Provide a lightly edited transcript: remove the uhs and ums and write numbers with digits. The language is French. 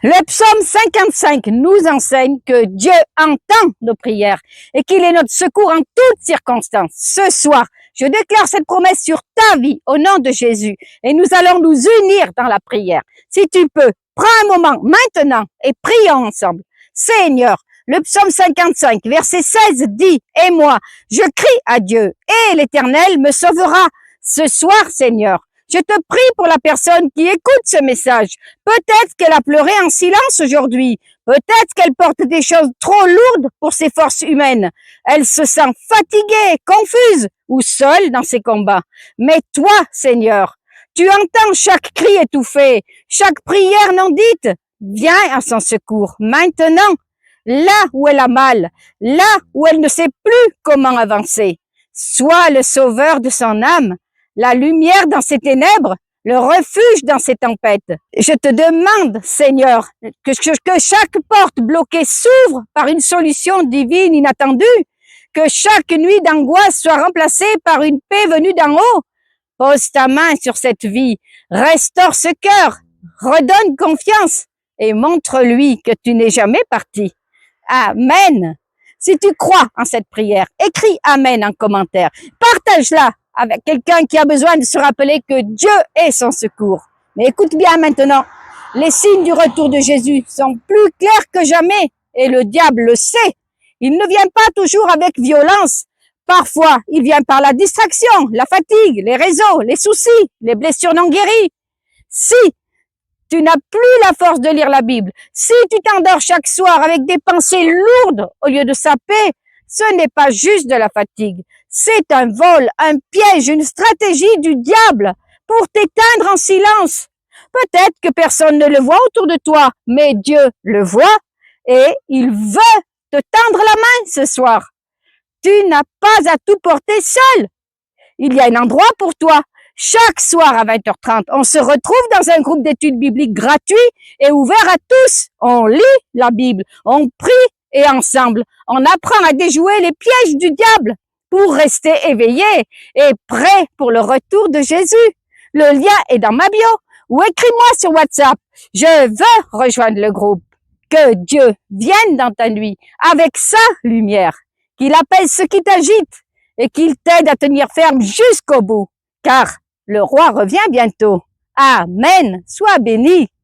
Le psaume 55 nous enseigne que Dieu entend nos prières et qu'il est notre secours en toutes circonstances. Ce soir, je déclare cette promesse sur ta vie au nom de Jésus et nous allons nous unir dans la prière. Si tu peux, prends un moment maintenant et prions ensemble. Seigneur, le psaume 55, verset 16 dit, « Et moi, je crie à Dieu et l'Éternel me sauvera. » Ce soir, Seigneur, je te prie pour la personne qui écoute ce message. Peut-être qu'elle a pleuré en silence aujourd'hui. Peut-être qu'elle porte des choses trop lourdes pour ses forces humaines. Elle se sent fatiguée, confuse ou seule dans ses combats. Mais toi, Seigneur, tu entends chaque cri étouffé, chaque prière non dite. Viens à son secours maintenant, là où elle a mal, là où elle ne sait plus comment avancer. Sois le sauveur de son âme, la lumière dans ses ténèbres, le refuge dans ses tempêtes. Je te demande, Seigneur, que chaque porte bloquée s'ouvre par une solution divine inattendue, que chaque nuit d'angoisse soit remplacée par une paix venue d'en haut. Pose ta main sur cette vie, restaure ce cœur, redonne confiance et montre-lui que tu n'es jamais parti. Amen. Si tu crois en cette prière, écris Amen en commentaire. Partage-la avec quelqu'un qui a besoin de se rappeler que Dieu est son secours. Mais écoute bien maintenant, les signes du retour de Jésus sont plus clairs que jamais et le diable le sait. Il ne vient pas toujours avec violence. Parfois, il vient par la distraction, la fatigue, les réseaux, les soucis, les blessures non guéries. Si tu n'as plus la force de lire la Bible, si tu t'endors chaque soir avec des pensées lourdes au lieu de sa paix, ce n'est pas juste de la fatigue. C'est un vol, un piège, une stratégie du diable pour t'éteindre en silence. Peut-être que personne ne le voit autour de toi, mais Dieu le voit et il veut te tendre la main ce soir. Tu n'as pas à tout porter seul. Il y a un endroit pour toi. Chaque soir à 20h30, on se retrouve dans un groupe d'études bibliques gratuit et ouvert à tous. On lit la Bible, on prie et ensemble, on apprend à déjouer les pièges du diable pour rester éveillé et prêt pour le retour de Jésus. Le lien est dans ma bio ou écris-moi sur WhatsApp. Je veux rejoindre le groupe. Que Dieu vienne dans ta nuit avec sa lumière, qu'il apaise ce qui t'agite et qu'il t'aide à tenir ferme jusqu'au bout, car le roi revient bientôt. Amen. Sois béni.